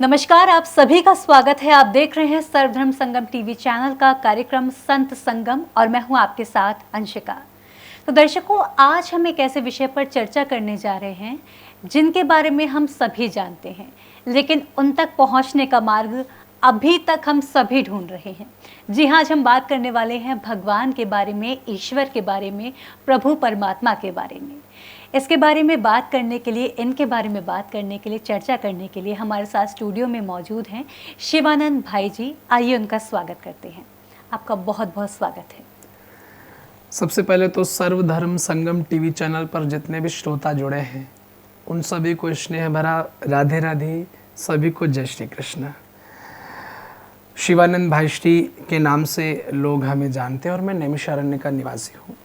नमस्कार, आप सभी का स्वागत है। आप देख रहे हैं सर्वधर्म संगम टीवी चैनल का कार्यक्रम संत संगम और मैं हूं आपके साथ अंशिका। तो दर्शकों, आज हम एक ऐसे विषय पर चर्चा करने जा रहे हैं जिनके बारे में हम सभी जानते हैं, लेकिन उन तक पहुंचने का मार्ग अभी तक हम सभी ढूंढ रहे हैं। जी हाँ, आज हम बात करने वाले हैं भगवान के बारे में, ईश्वर के बारे में, प्रभु परमात्मा के बारे में। इसके बारे में बात करने के लिए, इनके बारे में बात करने के लिए, चर्चा करने के लिए हमारे साथ स्टूडियो में मौजूद हैं शिवानंद भाई जी। आइए उनका स्वागत करते हैं। आपका बहुत बहुत स्वागत है। सबसे पहले तो सर्वधर्म संगम टीवी चैनल पर जितने भी श्रोता जुड़े हैं उन सभी को स्नेह भरा राधे राधे, सभी को जय श्री कृष्ण। शिवानंद भाई श्री के नाम से लोग हमें जानते हैं और मैं नैमिषारण्य का निवासी हूँ।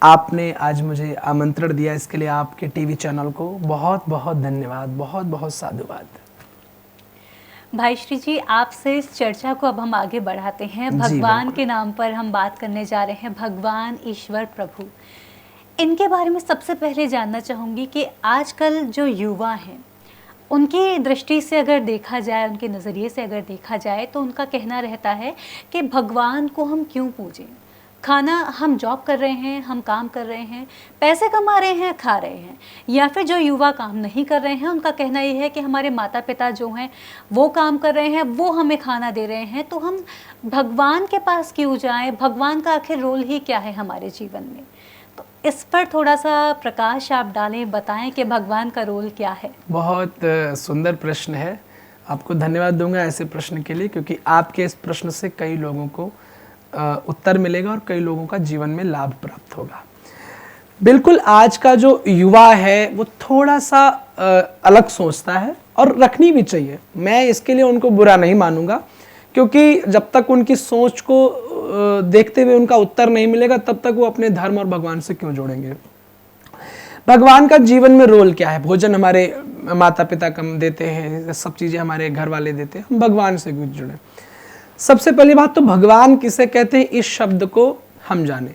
आपने आज मुझे आमंत्रण दिया, इसके लिए आपके टीवी चैनल को बहुत बहुत धन्यवाद, बहुत बहुत साधुवाद। भाई श्री जी, आपसे इस चर्चा को अब हम आगे बढ़ाते हैं। भगवान के नाम पर हम बात करने जा रहे हैं। भगवान, ईश्वर, प्रभु, इनके बारे में सबसे पहले जानना चाहूँगी कि आजकल जो युवा हैं उनकी दृष्टि से अगर देखा जाए, उनके नज़रिए से अगर देखा जाए, तो उनका कहना रहता है कि भगवान को हम क्यों पूजें। खाना, हम जॉब कर रहे हैं, हम काम कर रहे हैं, पैसे कमा रहे हैं, खा रहे हैं। या फिर जो युवा काम नहीं कर रहे हैं, उनका कहना ये है कि हमारे माता पिता जो हैं वो काम कर रहे हैं, वो हमें खाना दे रहे हैं, तो हम भगवान के पास क्यों जाएं। भगवान का आखिर रोल ही क्या है हमारे जीवन में। तो इस पर थोड़ा सा प्रकाश आप डालें, बताएं कि भगवान का रोल क्या है। बहुत सुंदर प्रश्न है। आपको धन्यवाद दूंगा ऐसे प्रश्न के लिए, क्योंकि आपके इस प्रश्न से कई लोगों को उत्तर मिलेगा और कई लोगों का जीवन में लाभ प्राप्त होगा। बिल्कुल, आज का जो युवा है वो थोड़ा सा अलग सोचता है और रखनी भी चाहिए। मैं इसके लिए उनको बुरा नहीं मानूंगा, क्योंकि जब तक उनकी सोच को देखते हुए उनका उत्तर नहीं मिलेगा तब तक वो अपने धर्म और भगवान से क्यों जोड़ेंगे। भगवान का जीवन में रोल क्या है। भोजन हमारे माता पिता कम देते हैं, सब चीज़ें हमारे घर वाले देते हैं, हम भगवान से क्यों जुड़े। सबसे पहली बात तो भगवान किसे कहते हैं, इस शब्द को हम जाने।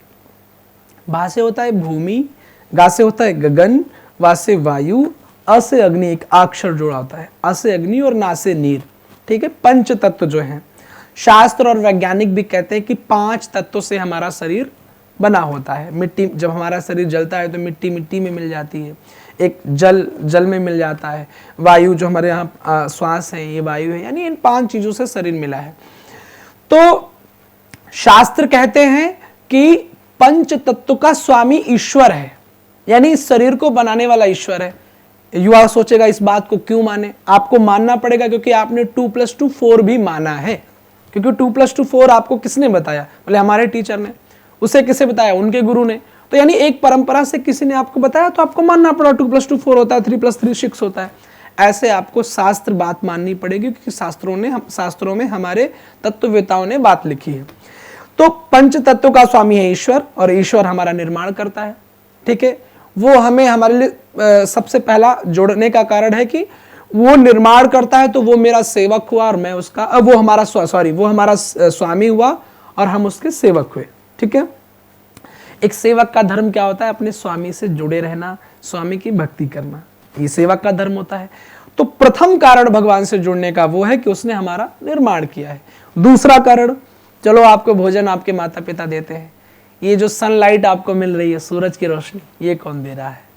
भा से होता है भूमि, गा से होता है गगन, वा से वायु, अ से अग्नि, एक अक्षर जोड़ा होता है, अ से अग्नि और ना से नीर। ठीक है, पंच तत्व जो हैं, शास्त्र और वैज्ञानिक भी कहते हैं कि 5 तत्वों से हमारा शरीर बना होता है। मिट्टी, जब हमारा शरीर जलता है तो मिट्टी मिट्टी में मिल जाती है, एक जल जल में मिल जाता है, वायु जो हमारे यहाँ श्वास है ये वायु है, यानी इन 5 चीज़ों से शरीर मिला है। तो शास्त्र कहते हैं कि पंच तत्व का स्वामी ईश्वर है, यानी इस शरीर को बनाने वाला ईश्वर है। युवा सोचेगा इस बात को क्यों माने। आपको मानना पड़ेगा क्योंकि आपने 2+2 4 भी माना है। क्योंकि 2+2 4 आपको किसने बताया, बोले हमारे टीचर ने। उसे किसे बताया, उनके गुरु ने। तो यानी एक परंपरा से किसी ने आपको बताया तो आपको मानना पड़ा। 2+2 4 होता है, 3+3 6 होता है। ऐसे आपको शास्त्र बात माननी पड़ेगी, क्योंकि शास्त्रों में हमारे तत्ववेताओं ने बात लिखी है। तो पंच तत्व का स्वामी है ईश्वर, और ईश्वर हमारा निर्माण करता है। ठीक है, वो हमें हमारे लिए सबसे पहला जोड़ने का कारण है कि वो निर्माण करता है, तो वो मेरा सेवक हुआ और मैं उसका, वो हमारा स्वामी हुआ और हम उसके सेवक हुए। ठीक है, एक सेवक का धर्म क्या होता है, अपने स्वामी से जुड़े रहना, स्वामी की भक्ति करना, ये सेवक का धर्म होता है। तो प्रथम कारण भगवान से जुड़ने का वो है कि उसने हमारा निर्माण किया है। दूसरा कारण, चलो आपको भोजन आपके माता पिता देते हैं, ये जो सनलाइट आपको मिल रही है, सूरज की रोशनी, ये कौन दे रहा है।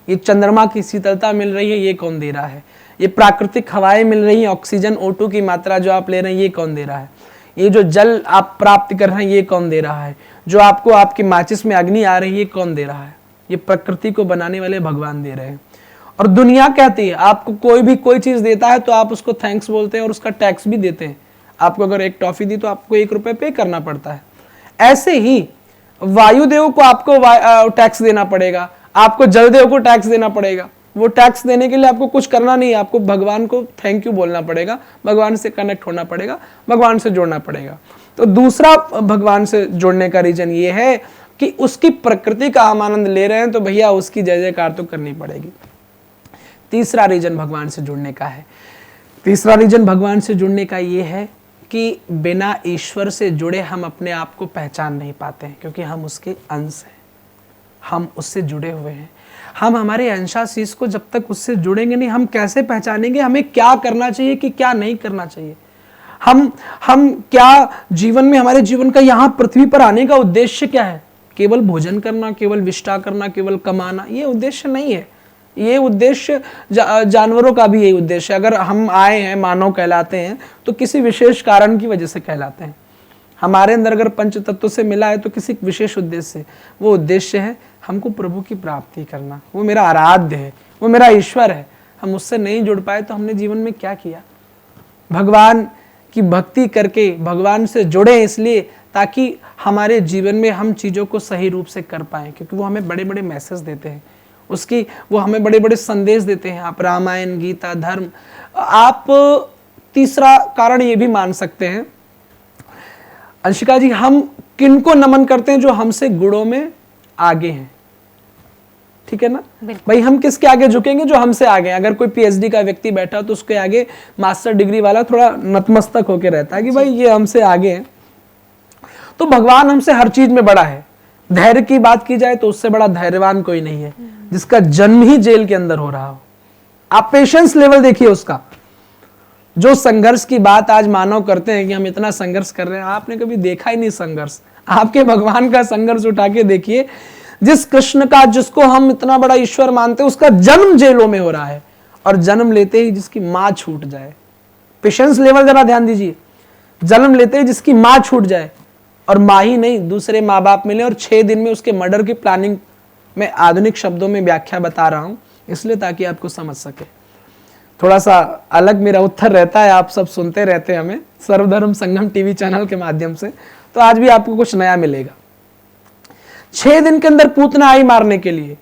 ये चंद्रमा की शीतलता मिल रही है, ये कौन दे रहा है। ये प्राकृतिक हवाएं मिल रही हैं, ऑक्सीजन O2 की मात्रा जो आप ले रहे हैं, ये कौन दे रहा है। ये जो जल आप प्राप्त कर रहे हैं, ये कौन दे रहा है। जो आपको आपकी माचिस में अग्नि आ रही है, ये कौन दे रहा है। ये प्रकृति को बनाने वाले भगवान दे रहे हैं। और दुनिया कहती है, आपको कोई भी कोई चीज देता है तो आप उसको थैंक्स बोलते हैं और उसका टैक्स भी देते हैं। आपको अगर एक टॉफी दी तो आपको 1 रुपए पे करना पड़ता है। ऐसे ही वायुदेव को आपको टैक्स देना पड़ेगा, आपको जलदेव को टैक्स देना पड़ेगा। वो टैक्स देने के लिए आपको कुछ करना नहीं है, आपको भगवान को थैंक यू बोलना पड़ेगा, भगवान से कनेक्ट होना पड़ेगा, भगवान से जुड़ना पड़ेगा। तो दूसरा भगवान से जुड़ने का रीजन ये है कि उसकी प्रकृति का हम आनंद ले रहे हैं, तो भैया उसकी जय जयकार तो करनी पड़ेगी। तीसरा रीजन भगवान से जुड़ने का है, तीसरा रीजन भगवान से जुड़ने का ये है कि बिना ईश्वर से जुड़े हम अपने आप को पहचान नहीं पाते हैं, क्योंकि हम उसके अंश हैं, हम उससे जुड़े हुए हैं। हम हमारे अंशाशीष को जब तक उससे जुड़ेंगे नहीं, हम कैसे पहचानेंगे हमें क्या करना चाहिए कि क्या नहीं करना चाहिए। हम क्या जीवन में, हमारे जीवन का यहाँ पृथ्वी पर आने का उद्देश्य क्या है? केवल भोजन करना, केवल विष्टा करना, केवल कमाना, ये उद्देश्य नहीं है। ये उद्देश्य जानवरों का भी यही उद्देश्य है। अगर हम आए हैं, मानव कहलाते हैं, तो किसी विशेष कारण की वजह से कहलाते हैं। हमारे अंदर अगर पंच तत्व से मिला है तो किसी विशेष उद्देश्य से। वो उद्देश्य है हमको प्रभु की प्राप्ति करना। वो मेरा आराध्य है, वो मेरा ईश्वर है। हम उससे नहीं जुड़ पाए तो हमने जीवन में क्या किया? भगवान की भक्ति करके भगवान से जुड़े इसलिए ताकि हमारे जीवन में हम चीज़ों को सही रूप से कर पाएं, क्योंकि वो हमें बड़े बड़े मैसेज देते हैं, वो हमें बड़े बड़े संदेश देते हैं। आप रामायण, गीता, धर्म। आप तीसरा कारण ये भी मान सकते हैं अंशिका जी, हम किनको नमन करते हैं? जो हमसे गुणों में आगे हैं, ठीक है ना भाई। हम किसके आगे झुकेंगे? जो हमसे आगे हैं। अगर कोई पीएचडी का व्यक्ति बैठा तो उसके आगे मास्टर डिग्री वाला थोड़ा नतमस्तक होकर रहता है कि भाई ये हमसे आगे हैं। तो भगवान हमसे हर चीज में बड़ा है। धैर्य की बात की जाए तो उससे बड़ा धैर्यवान कोई नहीं है, जिसका जन्म ही जेल के अंदर हो रहा हो। आप पेशेंस लेवल देखिए उसका। जो संघर्ष की बात आज मानव करते हैं कि हम इतना संघर्ष कर रहे हैं, आपने कभी देखा ही नहीं संघर्ष। आपके भगवान का संघर्ष उठा के देखिए। जिस कृष्ण का, जिसको हम इतना बड़ा ईश्वर मानते हैं, उसका जन्म जेलों में हो रहा है, और जन्म लेते ही जिसकी मां छूट जाए। पेशेंस लेवल जरा ध्यान दीजिए। जन्म लेते ही जिसकी मां छूट जाए, और मां ही नहीं दूसरे माँ बाप मिले, और 6 दिन में उसके मर्डर की प्लानिंग। मैं आधुनिक शब्दों में व्याख्या बता रहा हूं इसलिए ताकि आपको समझ सके। थोड़ा सा अलग मेरा उत्तर रहता है, आप सब सुनते रहते हैं हमें सर्वधर्म संगम टीवी चैनल के माध्यम से, तो आज भी आपको कुछ नया मिलेगा। 6 दिन के अंदर पूतना आई मारने के लिए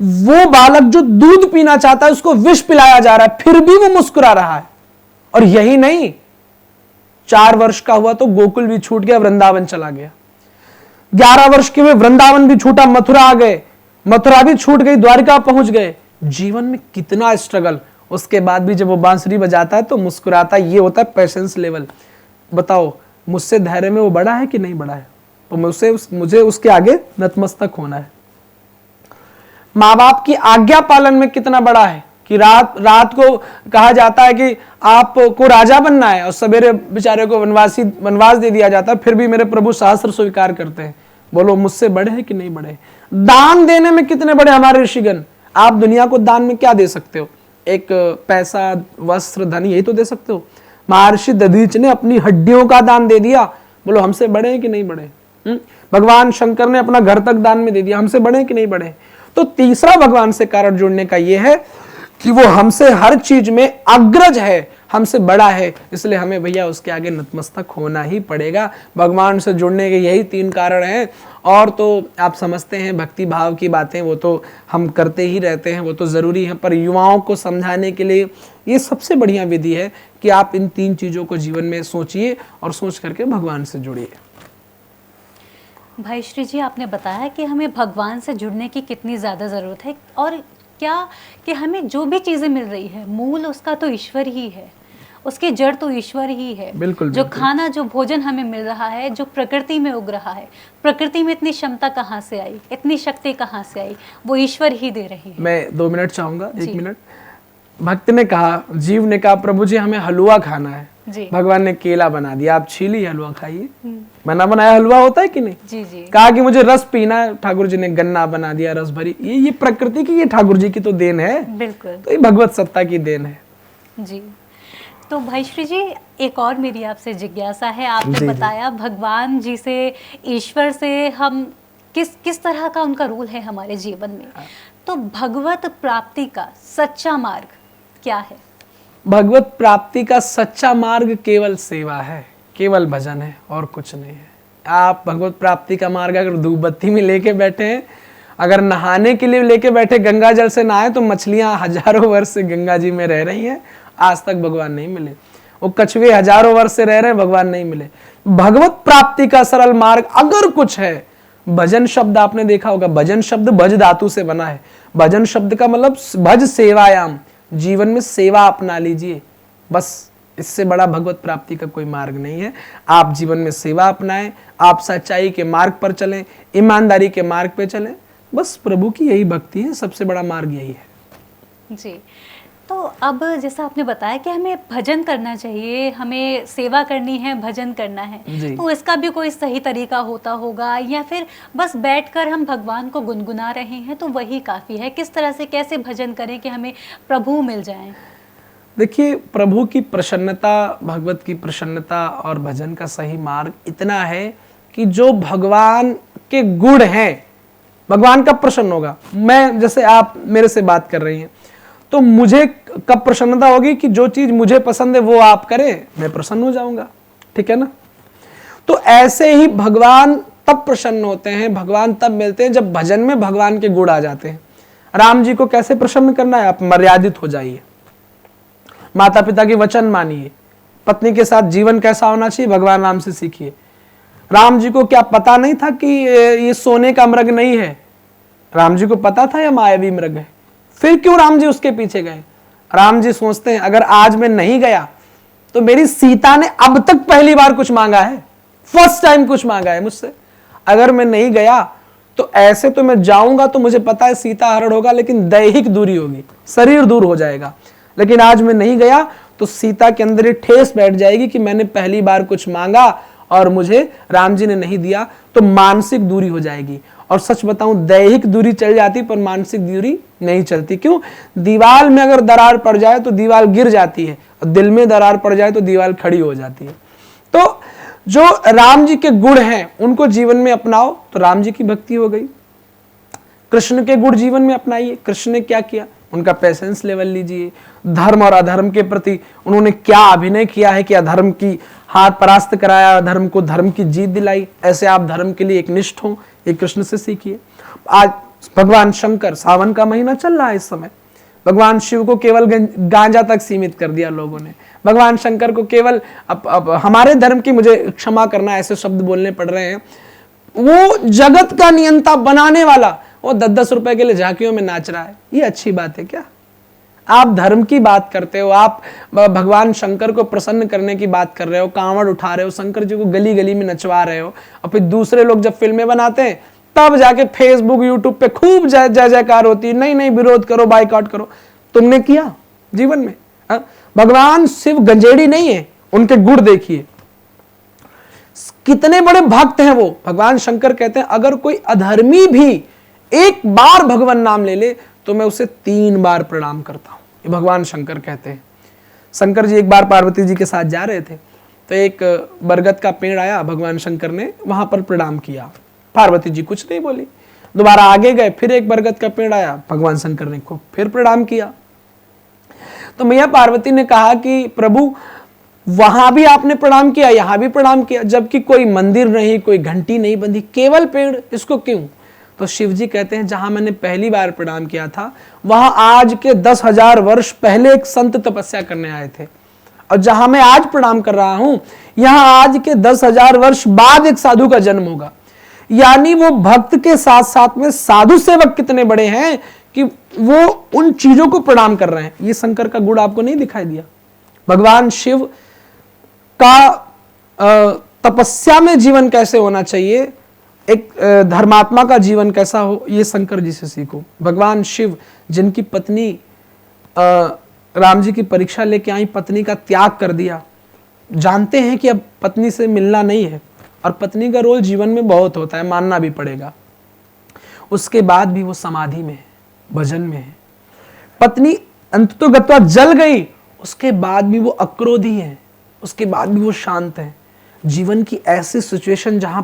वो बालक जो दूध पीना चाहता है उसको विष पिलाया जा रहा है, फिर भी वो मुस्कुरा रहा है। और यही नहीं, 4 वर्ष का हुआ तो गोकुल भी छूट गया, वृंदावन चला गया। 11 वर्ष के हुए वृंदावन भी छूटा, मथुरा आ गए, मथुरा भी छूट गई, द्वारिका पहुंच गए। जीवन में कितना स्ट्रगल, उसके बाद भी जब वो बांसुरी बजाता है तो मुस्कुराता है। ये होता है पेशेंस लेवल। बताओ मुझसे धैर्य में वो बड़ा है कि नहीं बड़ा है? तो मुझे उसके आगे नतमस्तक होना है। माँ बाप की आज्ञा पालन में कितना बड़ा है कि रात को कहा जाता है कि आपको राजा बनना है, और सवेरे बेचारे को वनवास दे दिया जाता है, फिर भी मेरे प्रभु शास्त्र स्वीकार करते हैं। बोलो मुझसे बड़े हैं कि नहीं बड़े? दान देने में कितने बड़े हमारे ऋषिगण। आप दुनिया को दान में क्या दे सकते हो? एक पैसा, वस्त्र, धन, यही तो दे सकते हो। महर्षि दधीच ने अपनी हड्डियों का दान दे दिया। बोलो हमसे बड़े हैं कि नहीं बड़े? भगवान शंकर ने अपना घर तक दान में दे दिया। हमसे बड़े हैं कि नहीं बड़े? तो तीसरा भगवान से कारण जुड़ने का यह है कि वो हमसे हर चीज में अग्रज है, हमसे बड़ा है, इसलिए हमें भैया उसके आगे नतमस्तक होना ही पड़ेगा। भगवान से जुड़ने के यही 3 कारण हैं। और तो आप समझते हैं भक्ति भाव की बातें वो तो हम करते ही रहते हैं, वो तो ज़रूरी है, पर युवाओं को समझाने के लिए ये सबसे बढ़िया विधि है कि आप इन 3 चीज़ों को जीवन में सोचिए और सोच करके भगवान से जुड़िए। भाई श्री जी, आपने बताया कि हमें भगवान से जुड़ने की कितनी ज़्यादा ज़रूरत है, और क्या कि हमें जो भी चीज़ें मिल रही है मूल उसका तो ईश्वर ही है, उसकी जड़ तो ईश्वर ही है। बिल्कुल, जो खाना, जो भोजन हमें मिल रहा है, जो प्रकृति में उग रहा है, प्रकृति में इतनी क्षमता कहाँ से आई, इतनी शक्ति कहाँ से आई? वो ईश्वर ही दे रहे हैं। मैं 2 मिनट चाहूँगा, 1 मिनट। भक्त ने कहा, जीव ने कहा प्रभु जी हमें हलवा खाना है। भगवान ने केला बना दिया, आप छीलिए हलवा खाइए। बना बनाया हलवा होता है कि नहीं? जी जी। कहा कि मुझे रस पीना है, ठाकुर जी ने गन्ना बना दिया, रस भरी। ये प्रकृति की, ये ठाकुर जी की तो देन है। बिल्कुल। तो ये भगवत सत्ता की देन है जी। तो भाई श्री जी, एक और मेरी आपसे जिज्ञासा है। आपने बताया भगवान जी से, ईश्वर से हम किस तरह का उनका रोल है हमारे जीवन में, तो भगवत प्राप्ति का सच्चा मार्ग क्या है? भगवत प्राप्ति का सच्चा मार्ग केवल सेवा है, केवल भजन है, और कुछ नहीं है। आप भगवत प्राप्ति का मार्ग अगर धूप बत्ती में लेके बैठे हैं, अगर नहाने के लिए लेके बैठे, गंगा जल से नहाए तो मछलियां हजारों वर्ष से गंगा जी में रह रही हैं, आज तक भगवान नहीं मिले। वो कछुए हजारों वर्ष से रह रहे हैं, भगवान नहीं मिले। भगवत प्राप्ति का सरल मार्ग अगर कुछ है, भजन शब्द आपने देखा होगा, भजन शब्द भज धातु से बना है। भजन शब्द का मतलब भज सेवायाम, जीवन में सेवा अपना लीजिए, बस। इससे बड़ा भगवत प्राप्ति का कोई मार्ग नहीं है। आप जीवन में सेवा अपनाएं, आप सच्चाई के मार्ग पर चलें, ईमानदारी के मार्ग पे चलें, बस प्रभु की यही भक्ति है, सबसे बड़ा मार्ग यही है। जी, तो अब जैसा आपने बताया कि हमें भजन करना चाहिए, हमें सेवा करनी है, भजन करना है, तो इसका भी कोई सही तरीका होता होगा, या फिर बस बैठकर हम भगवान को गुनगुना रहे हैं तो वही काफ़ी है? किस तरह से कैसे भजन करें कि हमें प्रभु मिल जाएं? देखिए, प्रभु की प्रसन्नता, भगवत की प्रसन्नता और भजन का सही मार्ग इतना है कि जो भगवान के गुण हैं, भगवान कब प्रसन्न होगा? मैं, जैसे आप मेरे से बात कर रही हैं, तो मुझे कब प्रसन्नता होगी कि जो चीज मुझे पसंद है वो आप करें, मैं प्रसन्न हो जाऊंगा, ठीक है ना? तो ऐसे ही भगवान तब प्रसन्न होते हैं, भगवान तब मिलते हैं जब भजन में भगवान के गुण आ जाते हैं। राम जी को कैसे प्रसन्न करना है? आप मर्यादित हो जाइए, माता पिता के वचन मानिए, पत्नी के साथ जीवन कैसा होना चाहिए भगवान राम से सीखिए। राम जी को क्या पता नहीं था कि ये सोने का मृग नहीं है? राम जी को पता था यह मायावी मृग है, फिर क्यों राम जी उसके पीछे गए? राम जी सोचते हैं अगर आज मैं नहीं गया तो मेरी सीता ने अब तक पहली बार कुछ मांगा है, फर्स्ट टाइम कुछ मांगा है मुझसे। अगर मैं नहीं गया तो ऐसे तो मैं जाऊंगा तो मुझे पता है सीता हरण होगा, लेकिन दैहिक दूरी होगी, शरीर दूर हो जाएगा। लेकिन आज मैं नहीं गया तो सीता के अंदर ये ठेस बैठ जाएगी कि मैंने पहली बार कुछ मांगा और मुझे राम जी ने नहीं दिया, तो मानसिक दूरी हो जाएगी। और सच बताऊं, दैहिक दूरी चल जाती पर मानसिक दूरी नहीं चलती। क्यों? दीवार में अगर दरार पड़ जाए तो दीवार गिर जाती है, और दिल में दरार पड़ जाए तो दीवार खड़ी हो जाती है। तो जो राम जी के गुण हैं उनको जीवन में अपनाओ तो राम जी की भक्ति हो गई। कृष्ण के गुण जीवन में अपनाइए। कृष्ण ने क्या किया? उनका पेशेंस लेवल लीजिए। धर्म और अधर्म के प्रति उन्होंने क्या अभिनय किया है कि अधर्म की हाथ परास्त कराया, अधर्म को धर्म की जीत दिलाई। ऐसे आप धर्म के लिए एक निष्ठ हो, एक कृष्ण से सीखिए। आज भगवान शंकर, सावन का महीना चल रहा है इस समय, भगवान शिव को केवल गांजा तक सीमित कर दिया लोगों ने। भगवान शंकर को केवल अब हमारे धर्म की, मुझे क्षमा करना ऐसे शब्द बोलने पड़ रहे हैं, वो जगत का नियंता बनाने वाला वो 10-10 रुपए के लिए झांकियों में नाच रहा है। ये अच्छी बात है क्या? आप धर्म की बात करते हो, आप भगवान शंकर को प्रसन्न करने की बात कर रहे हो, कांवड़ उठा रहे हो, शंकर जी को गली गली में नचवा रहे हो, और फिर दूसरे लोग जब फिल्में बनाते हैं तब जाके फेसबुक यूट्यूब पे खूब जय जयकार होती है, नहीं नहीं विरोध करो, बाइकआउट करो। तुमने किया जीवन में? भगवान शिव गंजेड़ी नहीं है, उनके गुण देखिए, कितने बड़े भक्त हैं वो। भगवान शंकर कहते हैं अगर कोई अधर्मी भी एक बार भगवान नाम ले ले तो मैं उसे 3 बार प्रणाम करता हूं, ये भगवान शंकर कहते हैं। शंकर जी एक बार पार्वती जी के साथ जा रहे थे तो एक बरगद का पेड़ आया, भगवान शंकर ने वहां पर प्रणाम किया, पार्वती जी कुछ नहीं बोली। दोबारा आगे गए, फिर एक बरगद का पेड़ आया, भगवान शंकर ने को फिर प्रणाम किया। तो मैया पार्वती ने कहा कि प्रभु वहां भी आपने प्रणाम किया, यहां भी प्रणाम किया, जबकि कोई मंदिर नहीं, कोई घंटी नहीं बंधी, केवल पेड़, इसको क्यों? तो शिव जी कहते हैं जहां मैंने पहली बार प्रणाम किया था वहां आज के 10,000 वर्ष पहले एक संत तपस्या करने आए थे, और जहां मैं आज प्रणाम कर रहा हूं यहां आज के 10,000 वर्ष बाद एक साधु का जन्म होगा। यानी वो भक्त के साथ साथ में साधु सेवक कितने बड़े हैं कि वो उन चीजों को प्रणाम कर रहे हैं। ये शंकर का गुण आपको नहीं दिखाई दिया? भगवान शिव का तपस्या में जीवन कैसे होना चाहिए, एक धर्मात्मा का जीवन कैसा हो, ये शंकर जी से सीखो। भगवान शिव जिनकी पत्नी राम जी की परीक्षा लेके आई, पत्नी का त्याग कर दिया, जानते हैं कि अब पत्नी से मिलना नहीं है, और पत्नी का रोल जीवन में बहुत होता है, मानना भी पड़ेगा। उसके बाद भी वो समाधि में है, भजन में है। पत्नी अंततोगत्वा जल गई, उसके बाद भी वो अक्रोधी है, उसके बाद भी वो शांत है। जीवन की ऐसी सिचुएशन जहां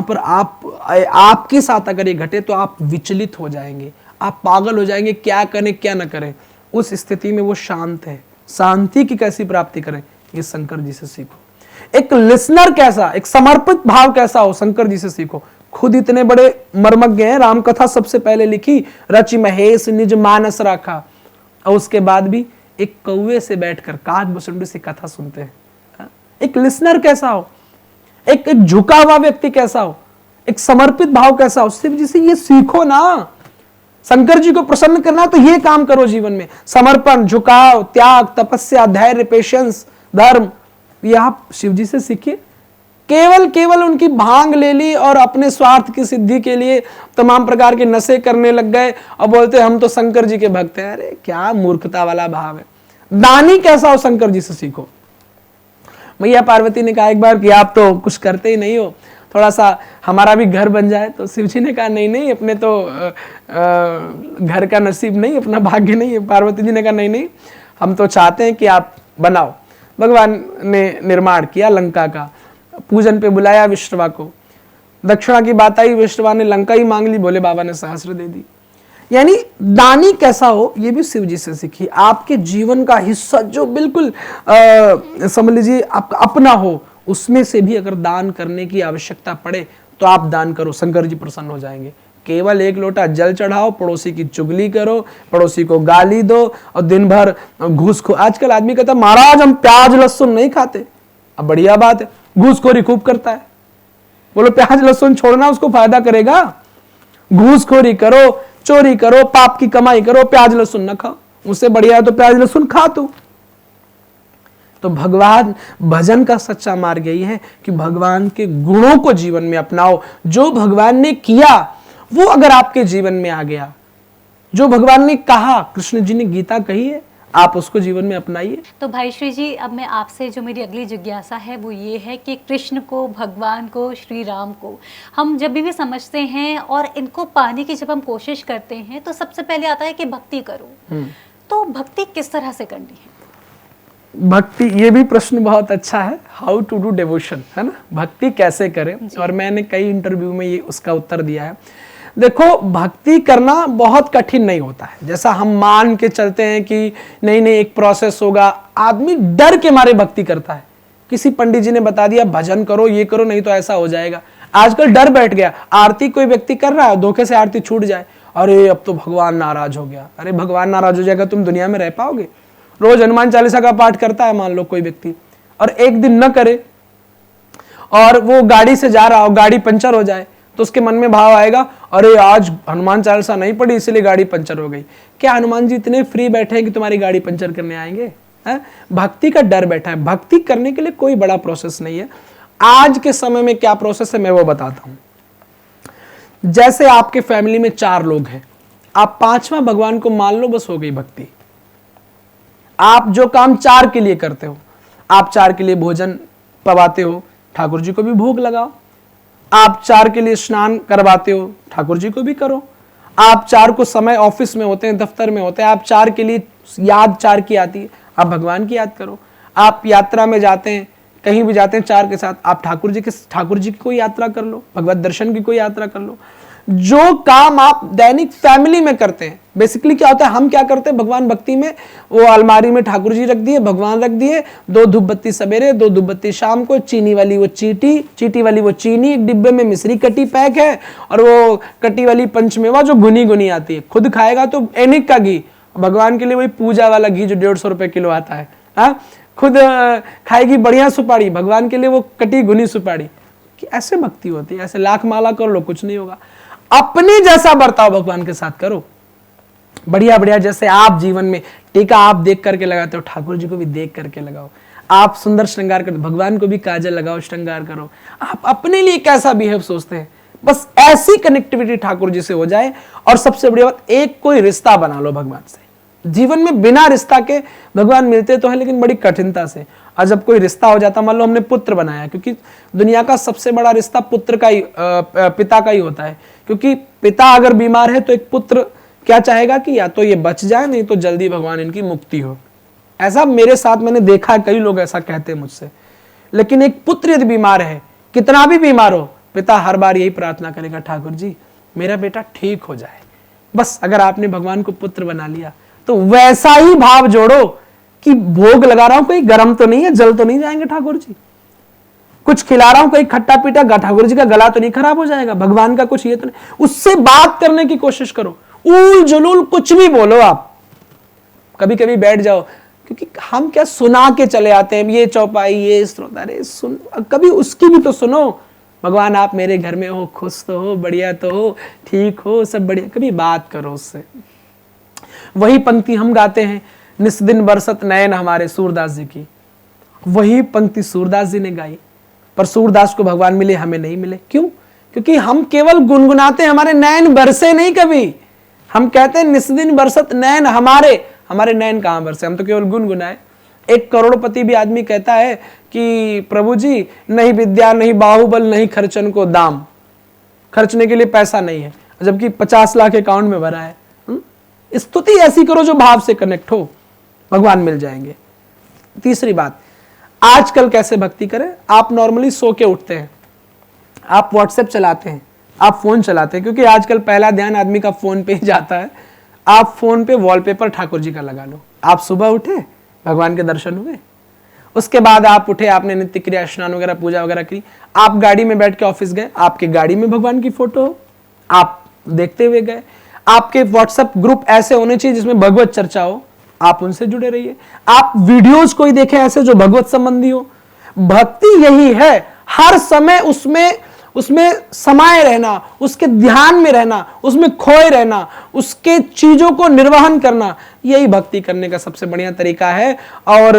पर आपके साथ अगर ये घटे तो आप विचलित हो जाएंगे, आप पागल हो जाएंगे, क्या करें क्या ना करें। उस स्थिति में वो शांत है। शांति की कैसी प्राप्ति करें, ये शंकर जी से सीखो। एक लिसनर कैसा, एक समर्पित भाव कैसा हो, शंकर जी से सीखो। खुद इतने बड़े मर्मज्ञ हैं, रामकथा सबसे पहले लिखी, रचि महेश निज मानस रखा, और उसके बाद भी एक कौवे से बैठकर काग बसुंडी से कथा सुनते हैं। एक लिसनर कैसा हो, एक झुका हुआ व्यक्ति कैसा हो, एक समर्पित भाव कैसा हो, शिव जी से ये सीखो ना। शंकर जी को प्रसन्न करना तो ये काम करो जीवन में, समर्पण, झुकाव, त्याग, तपस्या, धैर्य, पेशेंस, धर्म, ये आप शिव जी से सीखिए। केवल उनकी भांग ले ली और अपने स्वार्थ की सिद्धि के लिए तमाम प्रकार के नशे करने लग गए और बोलते हम तो शंकर जी के भक्त हैं। अरे क्या मूर्खता वाला भाव है। दानी कैसा हो शंकर जी से सीखो। मैया पार्वती ने कहा एक बार कि आप तो कुछ करते ही नहीं हो, थोड़ा सा हमारा भी घर बन जाए। तो शिव जी ने कहा नहीं अपने तो घर का नसीब नहीं, अपना भाग्य नहीं है। पार्वती जी ने कहा नहीं हम तो चाहते हैं कि आप बनाओ। भगवान ने निर्माण किया लंका का, पूजन पे बुलाया विष्णुवा को, दक्षिणा की बात आई, विष्णुवा ने लंका ही मांग ली, भोले बाबा ने सहस्त्र दे दी। यानी दानी कैसा हो ये भी शिव जी से सीखी। आपके जीवन का हिस्सा जो बिल्कुल समझ लीजिए आपका अपना हो, उसमें से भी अगर दान करने की आवश्यकता पड़े तो आप दान करो, शंकर जी प्रसन्न हो जाएंगे। केवल एक लोटा जल चढ़ाओ, पड़ोसी की चुगली करो, पड़ोसी को गाली दो और दिन भर घूस खो। आजकल आदमी कहता है महाराज हम प्याज लहसुन नहीं खाते। अब बढ़िया बात है, घूसखोरी खूब करता है। बोलो प्याज लहसुन छोड़ना उसको फायदा करेगा? घूसखोरी करो, चोरी करो, पाप की कमाई करो, प्याज लहसुन न खाओ। उससे बढ़िया है तो प्याज लहसुन खा तो भगवान भजन का सच्चा मार्ग यही है कि भगवान के गुणों को जीवन में अपनाओ। जो भगवान ने किया वो अगर आपके जीवन में आ गया, जो भगवान ने कहा, कृष्ण जी ने गीता कही है, आप उसको जीवन में अपनाइए। तो भाई श्री जी, अब मैं आपसे जो मेरी अगली जिज्ञासा है वो ये है कि कृष्ण को, भगवान को, श्री राम को हम जब भी समझते हैं और इनको पाने की जब हम कोशिश करते हैं तो सबसे पहले आता है कि भक्ति करो। तो भक्ति किस तरह से करनी है? भक्ति, ये भी प्रश्न बहुत अच्छा है, हाउ टू डू डिवोशन, है ना, भक्ति कैसे करें। और मैंने कई इंटरव्यू में ये उसका उत्तर दिया है। देखो भक्ति करना बहुत कठिन नहीं होता है, जैसा हम मान के चलते हैं कि नहीं एक प्रोसेस होगा। आदमी डर के मारे भक्ति करता है। किसी पंडित जी ने बता दिया भजन करो, ये करो, नहीं तो ऐसा हो जाएगा। आजकल डर बैठ गया। आरती कोई व्यक्ति कर रहा है, धोखे से आरती छूट जाए, अरे अब तो भगवान नाराज हो गया। अरे भगवान नाराज हो जाएगा तुम दुनिया में रह पाओगे? रोज हनुमान चालीसा का पाठ करता है मान लो कोई व्यक्ति, और एक दिन न करे और वो गाड़ी से जा रहा हो, गाड़ी पंचर हो जाए, तो उसके मन में भाव आएगा अरे आज हनुमान चालीसा नहीं पड़ी इसलिए गाड़ी पंचर हो गई। क्या हनुमान जी इतने फ्री बैठे हैं कि तुम्हारी गाड़ी पंचर करने आएंगे? भक्ति का डर बैठा है। भक्ति करने के लिए कोई बड़ा प्रोसेस नहीं है। आज के समय में क्या प्रोसेस है मैं वो बताता हूं। जैसे आपके फैमिली में 4 लोग हैं, आप 5वां भगवान को मान लो, बस हो गई भक्ति। आप जो काम 4 के लिए करते हो, आप 4 के लिए भोजन पवाते हो, ठाकुर जी को भी भोग लगाओ। आप 4 के लिए स्नान करवाते हो, ठाकुर जी को भी करो। आप 4 को समय ऑफिस में होते हैं, दफ्तर में होते हैं, आप 4 के लिए याद 4 की आती है, आप भगवान की याद करो। आप यात्रा में जाते हैं, कहीं भी जाते हैं 4 के साथ, आप ठाकुर जी की कोई यात्रा कर लो, भगवत दर्शन की कोई यात्रा कर लो। जो काम आप दैनिक फैमिली में करते हैं, बेसिकली क्या होता है, हम क्या करते हैं भगवान भक्ति में, वो अलमारी में ठाकुर जी रख दिए, भगवान रख दिए, 2 धूप बत्ती सवेरे, 2 धूप बत्ती शाम को, चीनी वाली वो चीटी वाली वो चीनी, एक डिब्बे में मिश्री कटी पैक है, और वो कटी वाली पंचमेवा जो गुनी आती है, खुद खाएगा तो एनिक का घी, भगवान के लिए वही पूजा वाला घी जो 150 रुपए किलो आता है। खुद खाएगी बढ़िया सुपारी, भगवान के लिए वो कटी गुनी सुपारी। कि ऐसे भक्ति होती है। ऐसे लाख माला कर लो कुछ नहीं होगा। अपने जैसा बर्ताव भगवान के साथ करो, बढ़िया बढ़िया। जैसे आप जीवन में टीका आप देख करके लगाते हो, ठाकुर जी को भी देख करके लगाओ। आप सुंदर श्रृंगार करते, भगवान को भी काजल लगाओ, श्रृंगार करो। आप अपने लिए कैसा बिहेव सोचते हैं, बस ऐसी कनेक्टिविटी ठाकुर जी से हो जाए। और सबसे बड़ी बात, एक कोई रिश्ता बना लो भगवान से। जीवन में बिना रिश्ता के भगवान मिलते तो है, लेकिन बड़ी कठिनता से। और जब कोई रिश्ता हो जाता, मान लो हमने पुत्र बनाया, क्योंकि दुनिया का सबसे बड़ा रिश्ता पुत्र का ही, पिता का ही होता है। क्योंकि पिता अगर बीमार है तो एक पुत्र क्या चाहेगा कि या तो ये बच जाए, नहीं तो जल्दी भगवान इनकी मुक्ति हो। ऐसा मेरे साथ मैंने देखा, कई लोग ऐसा कहते हैं मुझसे। लेकिन एक पुत्र यदि बीमार है, कितना भी बीमार हो, पिता हर बार यही प्रार्थना करेगा, ठाकुर जी मेरा बेटा ठीक हो जाए। बस अगर आपने भगवान को पुत्र बना लिया तो वैसा ही भाव जोड़ो कि भोग लगा रहा हूं, कोई गर्म तो नहीं है, जल तो नहीं जाएंगे ठाकुर जी, कुछ खिला रहा हूं, कोई खट्टा पीटा, ठाकुर जी का गला तो नहीं खराब हो जाएगा, भगवान का कुछ ये तो नहीं। उससे बात करने की कोशिश करो, उल जुलूल कुछ भी बोलो। आप कभी कभी बैठ जाओ, क्योंकि हम क्या सुना के चले आते हैं, ये चौपाई, ये स्त्रोत, अरे सुन, कभी उसकी भी तो सुनो। भगवान आप मेरे घर में हो, खुश तो हो, बढ़िया तो हो, ठीक हो, सब बढ़िया, कभी बात करो उससे। वही पंक्ति हम गाते हैं, निस्दिन बरसत नयन हमारे, सूरदास जी की। वही पंक्ति सूरदास जी ने गाई, पर सूरदास को भगवान मिले, हमें नहीं मिले। क्यों? क्योंकि हम केवल गुनगुनाते हैं, हमारे नैन बरसे नहीं कभी। हम कहते हैं निस्दिन बरसत नैन हमारे, हमारे नैन कहां बरसे, हम तो केवल गुनगुनाए। एक करोड़पति भी आदमी कहता है कि प्रभु जी नहीं विद्या, नहीं बाहुबल, नहीं खर्चन को दाम, खर्चने के लिए पैसा नहीं है, जबकि 50 लाख अकाउंट में भरा है। स्तुति ऐसी करो जो भाव से कनेक्ट हो, भगवान मिल जाएंगे। तीसरी बात, आजकल कैसे भक्ति करें? आप नॉर्मली सो के उठते हैं, आप व्हाट्सएप चलाते हैं, आप फोन चलाते हैं, क्योंकि आजकल पहला ध्यान आदमी का फोन पे ही जाता है। आप फोन पे वॉलपेपर ठाकुर जी का लगा लो। आप सुबह उठे, भगवान के दर्शन हुए, उसके बाद आप उठे, आपने नित्य क्रिया स्नान वगैरह पूजा वगैरह की, आप गाड़ी में बैठ के ऑफिस गए, आपके गाड़ी में भगवान की फोटो हो, आप देखते हुए गए। आपके व्हाट्सएप ग्रुप ऐसे होने चाहिए जिसमें भगवत चर्चा हो, आप उनसे जुड़े रहिए। आप वीडियोस कोई देखें ऐसे जो भगवत संबंधी हो। भक्ति यही है, हर समय उसमें समाये रहना, उसके ध्यान में रहना, उसमें खोए रहना, उसके चीजों को निर्वहन करना, यही भक्ति करने का सबसे बढ़िया तरीका है। और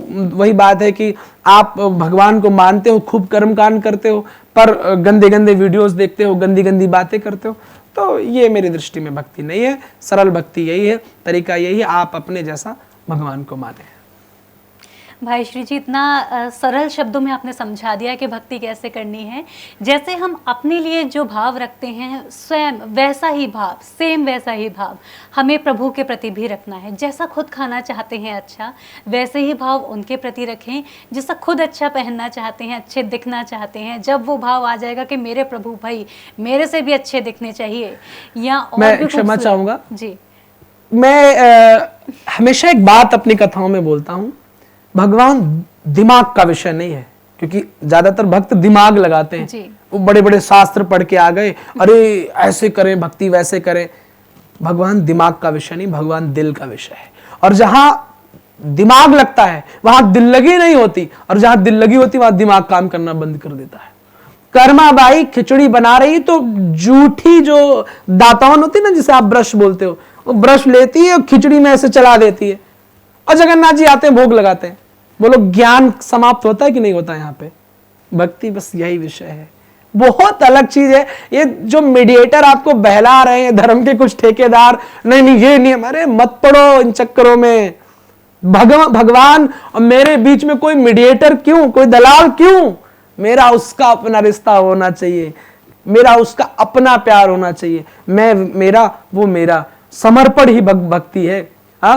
वही बात है कि आप भगवान को मानते हो, खूब कर्मकांड करते हो, पर गंदे गंदे वीडियोस देखते हो, गंदी गंदी बातें करते हो, तो ये मेरी दृष्टि में भक्ति नहीं है। सरल भक्ति यही है, तरीका यही है, आप अपने जैसा भगवान को माने। भाई श्री जी, इतना सरल शब्दों में आपने समझा दिया कि भक्ति कैसे करनी है। जैसे हम अपने लिए जो भाव रखते हैं, स्वयं वैसा ही भाव, सेम वैसा ही भाव हमें प्रभु के प्रति भी रखना है। जैसा खुद खाना चाहते हैं अच्छा, वैसे ही भाव उनके प्रति रखें। जैसा खुद अच्छा पहनना चाहते हैं, अच्छे दिखना चाहते हैं, जब वो भाव आ जाएगा कि मेरे प्रभु भाई मेरे से भी अच्छे दिखने चाहिए, या और मैं क्षमा चाहूंगा जी, मैं हमेशा एक बात अपनी कथाओं में बोलता हूं, भगवान दिमाग का विषय नहीं है, क्योंकि ज्यादातर भक्त दिमाग लगाते हैं। वो बड़े बड़े शास्त्र पढ़ के आ गए, अरे ऐसे करें भक्ति, वैसे करें। भगवान दिमाग का विषय नहीं, भगवान दिल का विषय है। और जहां दिमाग लगता है वहां दिल लगी नहीं होती, और जहां दिल लगी होती वहां दिमाग काम करना बंद कर देता है। कर्मा बाई खिचड़ी बना रही तो जूठी जो दातौन होती है ना, जिसे आप ब्रश बोलते हो, वो ब्रश लेती है और खिचड़ी में ऐसे चला देती है, और जगन्नाथ जी आते हैं, भोग लगाते हैं। बोलो ज्ञान समाप्त होता है कि नहीं होता? यहाँ पे भक्ति बस यही विषय है, बहुत अलग चीज है। ये जो मीडिएटर आपको बहला रहे हैं, धर्म के कुछ ठेकेदार, नहीं नहीं ये नहीं, अरे मत पड़ो इन चक्करों में। भगवान और मेरे बीच में कोई मीडिएटर क्यों, कोई दलाल क्यों? मेरा उसका अपना रिश्ता होना चाहिए, मेरा उसका अपना प्यार होना चाहिए, मेरा वो मेरा समर्पण ही भक्ति है। हाँ,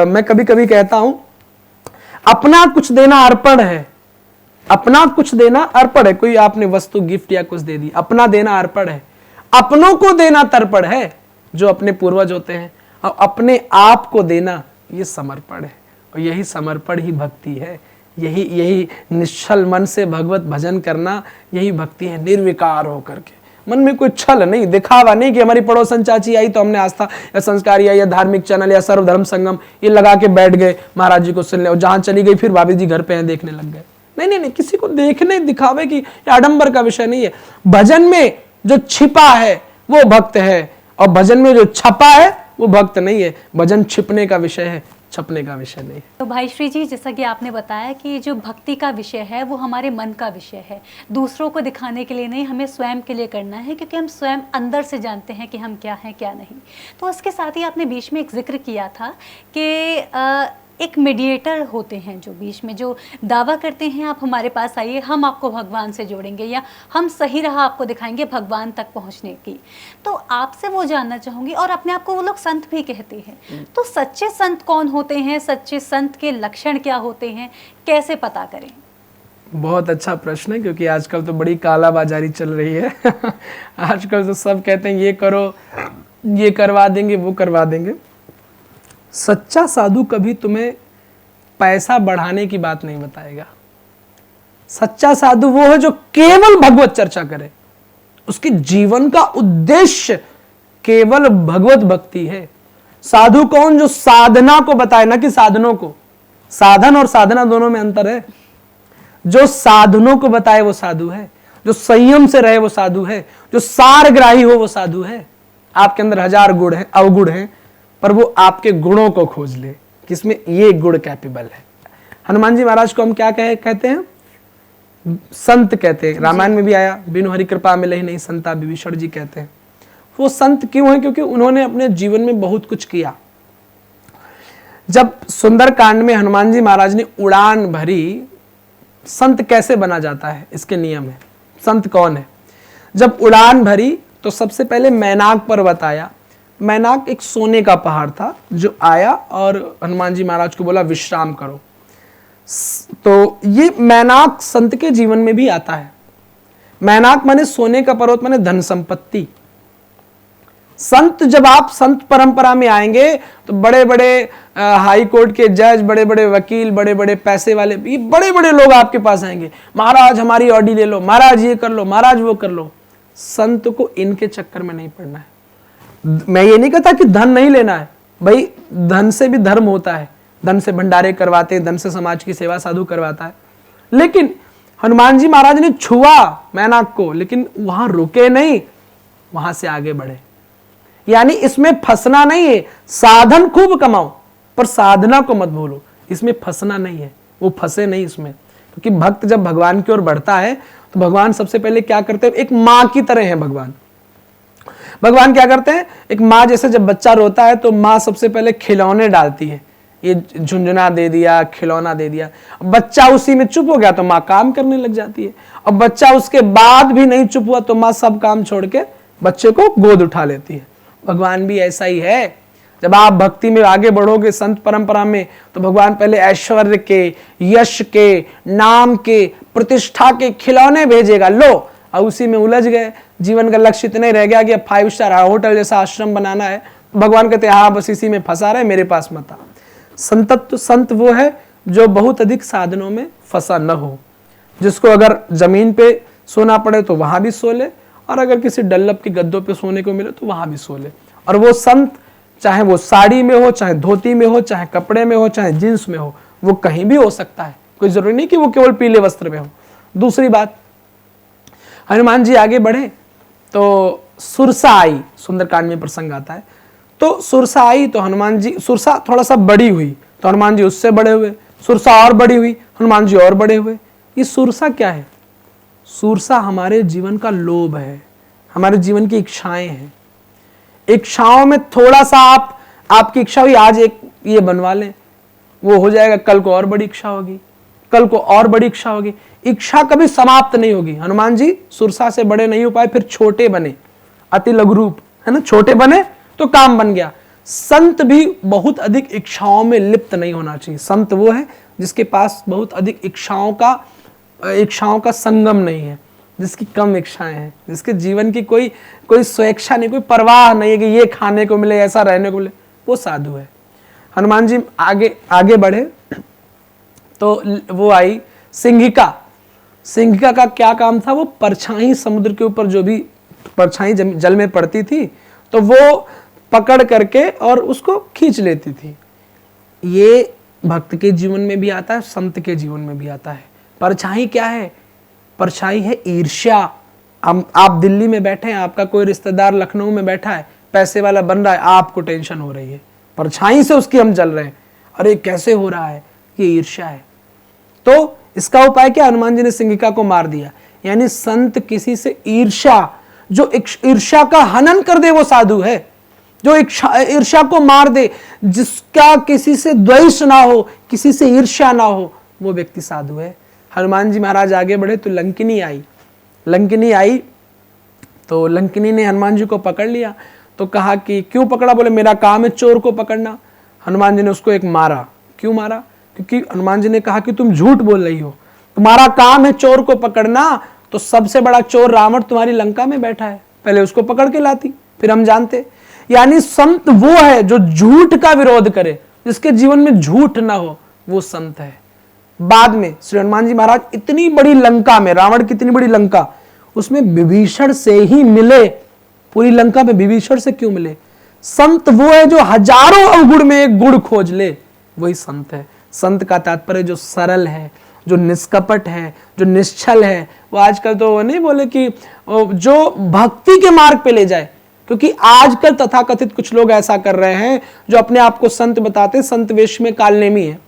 मैं कभी कभी कहता हूं, अपना कुछ देना अर्पण है, अपना कुछ देना अर्पण है। कोई आपने वस्तु गिफ्ट या कुछ दे दी, अपना देना अर्पण है, अपनों को देना तर्पण है, जो अपने पूर्वज होते हैं। और अपने आप को देना ये समर्पण है, और यही समर्पण ही भक्ति है। यही निश्चल मन से भगवत भजन करना, यही भक्ति है, निर्विकार होकर के। मन में कोई छल नहीं, दिखावा नहीं कि हमारी पड़ोसन चाची आई तो हमने आस्था या संस्कार या धार्मिक चैनल या सर्वधर्म संगम ये लगा के बैठ गए, महाराज जी को सुन ले, और जहां चली गई फिर भाभी जी घर पे हैं देखने लग गए। नहीं नहीं नहीं, किसी को देखने दिखावे की आडंबर का विषय नहीं है। भजन में जो छिपा है वो भक्त है, और भजन में जो छपा है वो भक्त नहीं है। भजन छिपने का विषय है, छपने का विषय नहीं। तो भाई श्री जी, जैसा कि आपने बताया कि जो भक्ति का विषय है वो हमारे मन का विषय है, दूसरों को दिखाने के लिए नहीं, हमें स्वयं के लिए करना है, क्योंकि हम स्वयं अंदर से जानते हैं कि हम क्या हैं क्या नहीं। तो उसके साथ ही आपने बीच में एक जिक्र किया था कि एक मीडिएटर होते हैं जो बीच में जो दावा करते हैं आप हमारे पास आइए, हम आपको भगवान से जोड़ेंगे, या हम सही राह आपको दिखाएंगे भगवान तक पहुंचने की। तो आपसे वो जानना चाहूँगी, और अपने आप को वो लोग संत भी कहते हैं, तो सच्चे संत कौन होते हैं? सच्चे संत के लक्षण क्या होते हैं? कैसे पता करें? बहुत अच्छा प्रश्न है, क्योंकि आजकल तो बड़ी कालाबाजारी चल रही है। आजकल तो सब कहते हैं ये करो, ये करवा देंगे, वो करवा देंगे। सच्चा साधु कभी तुम्हें पैसा बढ़ाने की बात नहीं बताएगा। सच्चा साधु वो है जो केवल भगवत चर्चा करे, उसके जीवन का उद्देश्य केवल भगवत भक्ति है। साधु कौन? जो साधना को बताए, ना कि साधनों को। साधन और साधना दोनों में अंतर है। जो साधनों को बताए वो साधु है, जो संयम से रहे वो साधु है, जो सारग्राही हो वो साधु है। आपके अंदर 1000 गुण हैं, अवगुण हैं, पर वो आपके गुणों को खोज ले, किसमें ये गुण कैपेबल है। हनुमान जी महाराज को हम क्या कहते हैं? संत कहते हैं, रामायण में भी आया, बिनु हरि कृपा मिले ही नहीं संता विभीषण जी कहते हैं। वो संत क्यों है? क्योंकि उन्होंने अपने जीवन में बहुत कुछ किया। जब सुंदरकांड में हनुमान जी महाराज ने उड़ान भरी, संत कैसे बना जाता है इसके नियम है। संत कौन है? जब उड़ान भरी तो सबसे पहले मैनाक पर्वत आया। मैनाक एक सोने का पहाड़ था जो आया और हनुमान जी महाराज को बोला विश्राम करो। तो ये मैनाक संत के जीवन में भी आता है। मैनाक माने सोने का पर्वत, माने धन संपत्ति। संत, जब आप संत परंपरा में आएंगे तो बड़े बड़े हाई कोर्ट के जज, बड़े बड़े वकील, बड़े बड़े पैसे वाले, ये बड़े बड़े लोग आपके पास आएंगे, महाराज हमारी ऑडी ले लो, महाराज ये कर लो, महाराज वो कर लो। संत को इनके चक्कर में नहीं पड़ना है। मैं ये नहीं कहता कि धन नहीं लेना है, भाई धन से भी धर्म होता है, धन से भंडारे करवाते, धन से समाज की सेवा साधु करवाता है। लेकिन हनुमान जी महाराज ने छुआ मैनाक को, लेकिन वहां रुके नहीं, वहां से आगे बढ़े। यानी इसमें फंसना नहीं है। साधन खूब कमाओ पर साधना को मत भूलो, इसमें फंसना नहीं है। वो फंसे नहीं इसमें, क्योंकि भक्त जब भगवान की ओर बढ़ता है तो भगवान सबसे पहले क्या करते हैं? एक माँ की तरह है भगवान। भगवान क्या करते हैं? एक माँ जैसे जब बच्चा रोता है तो माँ सबसे पहले खिलौने डालती है, ये झुंझुना दे दिया, खिलौना दे दिया। बच्चा उसी में चुप हो गया तो माँ काम करने लग जाती है। और बच्चा उसके बाद भी नहीं चुप हुआ तो माँ सब काम छोड़ के बच्चे को गोद उठा लेती है। भगवान भी ऐसा ही है। जब आप भक्ति में आगे बढ़ोगे संत परंपरा में, तो भगवान पहले ऐश्वर्य के, यश के, नाम के, प्रतिष्ठा के खिलौने भेजेगा, लो, और उसी में उलझ गए। जीवन का लक्ष्य इतना ही रह गया कि अब 5 स्टार होटल जैसा आश्रम बनाना है। भगवान कहते हैं हाँ बस इसी में फंसा रहे, मेरे पास मत आ। संत वो है जो बहुत अधिक साधनों में फंसा न हो, जिसको अगर जमीन पे सोना पड़े तो वहां भी सो ले, और अगर किसी डल्लप के गद्दों पे सोने को मिले तो वहां भी सो ले। और वो संत चाहे वो साड़ी में हो, चाहे धोती में हो, चाहे कपड़े में हो, चाहे जींस में हो, वो कहीं भी हो सकता है। कोई जरूरी नहीं कि वो केवल पीले वस्त्र में हो। दूसरी बात, हनुमान जी आगे बढ़े तो सुरसा आई, सुंदरकांड में प्रसंग आता है। तो सुरसा आई तो हनुमान जी, सुरसा थोड़ा सा बड़ी हुई तो हनुमान जी उससे बड़े हुए, सुरसा और बड़ी हुई, हनुमान जी और बड़े हुए। ये सुरसा क्या है? सुरसा हमारे जीवन का लोभ है, हमारे जीवन की इच्छाएं हैं। इच्छाओं में थोड़ा सा आपकी इच्छा हुई आज एक ये बनवा लें, वो हो जाएगा, कल को और बड़ी इच्छा होगी, कल को और बड़ी इच्छा होगी। इच्छा कभी समाप्त नहीं होगी। हनुमान जी सुरसा से बड़े नहीं हो पाए, फिर छोटे बने, अति लघु रूप है ना, छोटे बने तो काम बन गया। संत भी बहुत अधिक इच्छाओं में लिप्त नहीं होना चाहिए। संत वो है जिसके पास बहुत अधिक इच्छाओं का संगम नहीं है, जिसकी कम इच्छाएं हैं, जिसके जीवन की कोई स्वेच्छा नहीं, कोई परवाह नहीं है कि ये खाने को मिले, ऐसा रहने को मिले, वो साधु है। हनुमान जी आगे बढ़े तो वो आई सिंहिका। सिंहिका का क्या काम था? वो परछाई समुद्र के ऊपर, जो भी परछाई जल में पड़ती थी तो वो पकड़ करके और उसको खींच लेती थी। ये भक्त के जीवन में भी आता है, संत के जीवन में भी आता है। परछाई क्या है? परछाई है ईर्ष्या। आप दिल्ली में बैठे हैं, आपका कोई रिश्तेदार लखनऊ में बैठा है, पैसे वाला बन रहा है, आपको टेंशन हो रही है, परछाई से उसकी हम जल रहे हैं, अरे कैसे हो रहा है, ये ईर्ष्या है। तो इसका उपाय क्या? हनुमान जी ने सिंहिका को मार दिया। यानी संत किसी से ईर्ष्या, जो ईर्ष्या का हनन कर दे वो साधु है। जो ईर्ष्या को मार दे, जिसका किसी से द्वेष ना हो, किसी से ईर्ष्या ना हो, वो व्यक्ति साधु है। हनुमान जी महाराज आगे बढ़े तो लंकिनी आई तो लंकिनी ने हनुमान जी को पकड़ लिया। तो कहा कि क्यों पकड़ा? बोले मेरा काम है चोर को पकड़ना। हनुमान जी ने उसको एक मारा। क्यों मारा? क्योंकि हनुमान जी ने कहा कि तुम झूठ बोल रही हो, तुम्हारा काम है चोर को पकड़ना, तो सबसे बड़ा चोर रावण तुम्हारी लंका में बैठा है, पहले उसको पकड़ के लाती, फिर हम जानते। यानी संत वो है जो झूठ का विरोध करे, जिसके जीवन में झूठ ना हो, वो संत है। बाद में श्री हनुमान जी महाराज इतनी बड़ी लंका में, रावण की इतनी बड़ी लंका, उसमें विभीषण से ही मिले। पूरी लंका में विभीषण से क्यों मिले? संत वो है जो हजारों अवगुण में एक गुण खोज ले, वही संत है। संत का तात्पर्य जो सरल है, जो निष्कपट है, जो निश्चल है। वो आजकल तो नहीं बोले कि जो भक्ति के मार्ग पे ले जाए, क्योंकि आजकल तथाकथित कुछ लोग ऐसा कर रहे हैं जो अपने आप को संत बताते, संत वेश में कालनेमी है।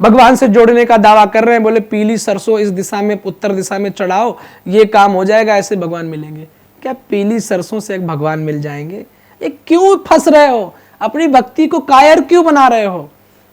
भगवान से जोड़ने का दावा कर रहे हैं, बोले पीली सरसों इस दिशा में उत्तर दिशा में चढ़ाओ, ये काम हो जाएगा, ऐसे भगवान मिलेंगे। क्या पीली सरसों से एक भगवान मिल जाएंगे? ये क्यों फंस रहे हो? अपनी भक्ति को कायर क्यों बना रहे हो?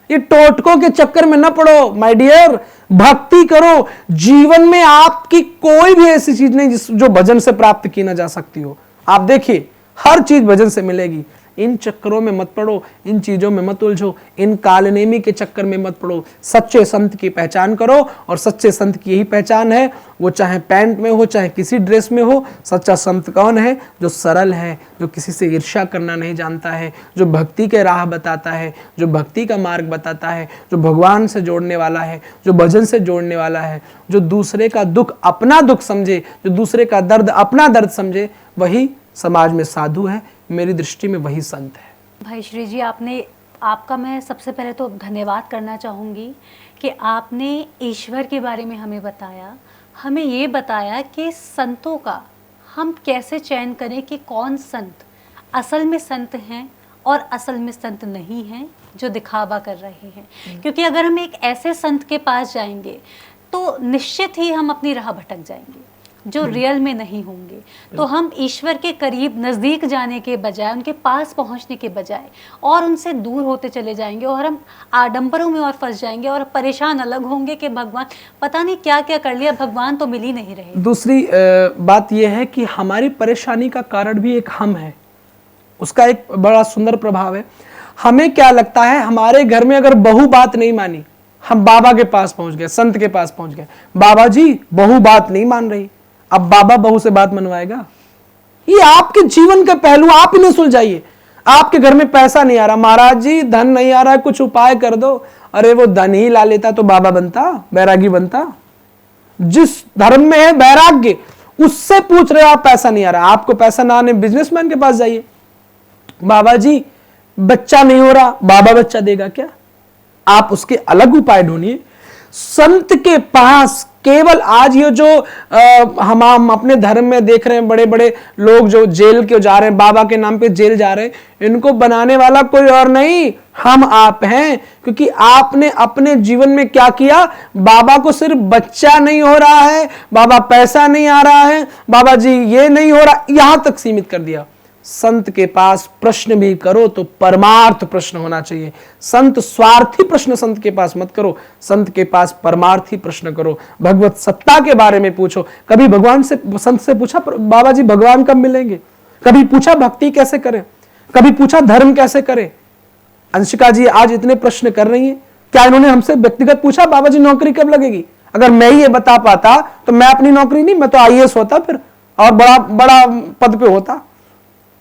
ये टोटकों के चक्कर में न पड़ो माय डियर, भक्ति करो। जीवन में आपकी कोई भी ऐसी चीज नहीं जो भजन से प्राप्त की ना जा सकती हो। आप देखिए हर चीज भजन से मिलेगी। इन चक्करों में मत पड़ो, इन चीजों में मत उलझो, इन कालनेमी के चक्कर में मत पड़ो। सच्चे संत की पहचान करो, और सच्चे संत की यही पहचान है, वो चाहे पैंट में हो चाहे किसी ड्रेस में हो। सच्चा संत कौन है? जो सरल है, जो किसी से ईर्ष्या करना नहीं जानता है, जो भक्ति के राह बताता है, जो भक्ति का मार्ग बताता है, जो भगवान से जोड़ने वाला है, जो भजन से जोड़ने वाला है, जो दूसरे का दुख अपना दुख समझे, जो दूसरे का दर्द अपना दर्द समझे, वही समाज में साधु है। मेरी दृष्टि में वही संत है। भाई श्री जी, आपका मैं सबसे पहले तो धन्यवाद करना चाहूँगी कि आपने ईश्वर के बारे में हमें बताया, हमें ये बताया कि संतों का हम कैसे चयन करें कि कौन संत असल में संत हैं और असल में संत नहीं हैं, जो दिखावा कर रहे हैं। क्योंकि अगर हम एक ऐसे संत के पास जाएंगे तो निश्चित ही हम अपनी राह भटक जाएंगे, जो रियल में नहीं होंगे। तो हम ईश्वर के करीब नज़दीक जाने के बजाय, उनके पास पहुंचने के बजाय और उनसे दूर होते चले जाएंगे, और हम आडंबरों में और फंस जाएंगे और परेशान अलग होंगे कि भगवान पता नहीं क्या क्या कर लिया, भगवान तो मिल ही नहीं रहे। दूसरी बात यह है कि हमारी परेशानी का कारण भी एक हम है। उसका एक बड़ा सुंदर प्रभाव है। हमें क्या लगता है, हमारे घर में अगर बहू बात नहीं मानी, हम बाबा के पास पहुंच गए, संत के पास पहुंच गए, बाबा जी बहू बात नहीं मान रही, अब बाबा बहू से बात मनवाएगा? ये आपके जीवन का पहलू आप इन्हें सुलझाइए। आपके घर में पैसा नहीं आ रहा, महाराज जी धन नहीं आ रहा है, कुछ उपाय कर दो। अरे वो धन ही ला लेता तो बाबा बनता, बैरागी बनता। जिस धर्म में है बैराग्य, उससे पूछ रहे हो आप पैसा नहीं आ रहा। आपको पैसा ना आने बिजनेसमैन के पास जाइए। बाबा जी बच्चा नहीं हो रहा, बाबा बच्चा देगा क्या? आप उसके अलग उपाय ढूंढिए। संत के पास केवल आज ये जो हम अपने धर्म में देख रहे हैं, बड़े बड़े लोग जो जेल के जा रहे हैं, बाबा के नाम पे जेल जा रहे हैं, इनको बनाने वाला कोई और नहीं, हम आप हैं। क्योंकि आपने अपने जीवन में क्या किया? बाबा को सिर्फ बच्चा नहीं हो रहा है, बाबा पैसा नहीं आ रहा है, बाबा जी ये नहीं हो रहा, यहां तक सीमित कर दिया। संत के पास प्रश्न भी करो तो परमार्थ प्रश्न होना चाहिए। संत स्वार्थी प्रश्न संत के पास मत करो, संत के पास परमार्थी प्रश्न करो। भगवत सत्ता के बारे में पूछो। कभी भगवान से, संत से पूछा बाबा जी भगवान कब मिलेंगे? कभी पूछा भक्ति कैसे करें? कभी पूछा धर्म कैसे करें? अंशिका जी आज इतने प्रश्न कर रही हैं, क्या इन्होंने हमसे व्यक्तिगत पूछा बाबा जी नौकरी कब लगेगी? अगर मैं ये बता पाता तो मैं अपनी नौकरी नहीं, मैं तो आईएएस होता फिर, और बड़ा बड़ा पद पे होता।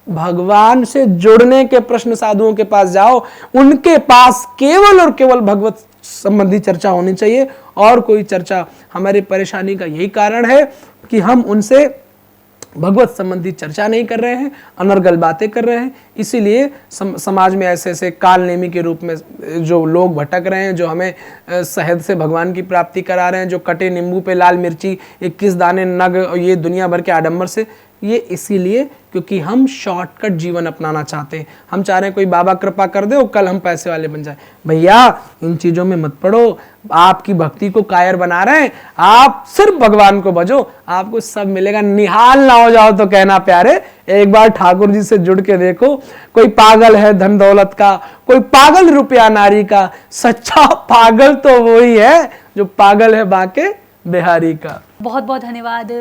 भगवान से जुड़ने के प्रश्न साधुओं के पास जाओ, उनके पास केवल और केवल भगवत संबंधी चर्चा होनी चाहिए, और कोई चर्चा। हमारी परेशानी का यही कारण है कि हम उनसे भगवत संबंधी चर्चा नहीं कर रहे हैं, अनर्गल बातें कर रहे हैं। इसीलिए समाज में ऐसे ऐसे कालनेमी के रूप में जो लोग भटक रहे हैं, जो हमें शहद से भगवान की प्राप्ति करा रहे हैं, जो कटे नींबू पे लाल मिर्ची 21 दाने नग, ये दुनिया भर के आडंबर से, ये इसीलिए क्योंकि हम शॉर्टकट जीवन अपनाना चाहते हैं। हम चाह रहे हैं कोई बाबा कृपा कर दे और कल हम पैसे वाले बन जाए। भैया इन चीजों में मत पड़ो। आपकी भक्ति को कायर बना रहे हैं, आप सिर्फ भगवान को भजो, आपको सब मिलेगा। निहाल ना हो जाओ तो कहना प्यारे, एक बार ठाकुर जी से जुड़ के देखो। कोई पागल है धन दौलत का, कोई पागल रुपया नारी का, सच्चा पागल तो वही है जो पागल है बाके बिहारी का। बहुत बहुत धन्यवाद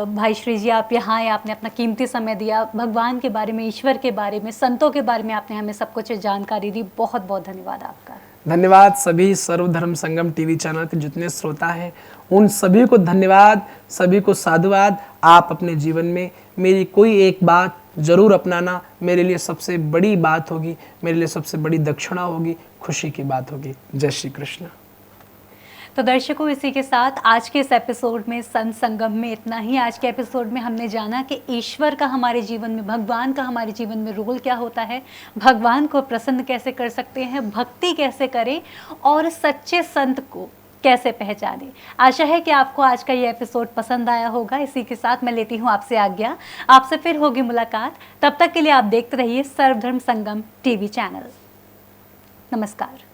भाई श्री जी, आप यहाँ आए, आपने अपना कीमती समय दिया, भगवान के बारे में, ईश्वर के बारे में, संतों के बारे में आपने हमें सब कुछ जानकारी दी। बहुत बहुत धन्यवाद आपका। धन्यवाद सभी सर्वधर्म संगम टीवी चैनल के जितने श्रोता हैं, उन सभी को धन्यवाद, सभी को साधुवाद। आप अपने जीवन में मेरी कोई एक बात जरूर अपनाना, मेरे लिए सबसे बड़ी बात होगी, मेरे लिए सबसे बड़ी दक्षिणा होगी, खुशी की बात होगी। जय श्री कृष्ण। तो दर्शकों, इसी के साथ आज के इस एपिसोड में, संत संगम में इतना ही। आज के एपिसोड में हमने जाना कि ईश्वर का हमारे जीवन में, भगवान का हमारे जीवन में रोल क्या होता है, भगवान को प्रसन्न कैसे कर सकते हैं, भक्ति कैसे करें और सच्चे संत को कैसे पहचाने। आशा है कि आपको आज का ये एपिसोड पसंद आया होगा। इसी के साथ मैं लेती हूँ आपसे आज्ञा, आपसे फिर होगी मुलाकात। तब तक के लिए आप देखते रहिए सर्वधर्म संगम टीवी चैनल। नमस्कार।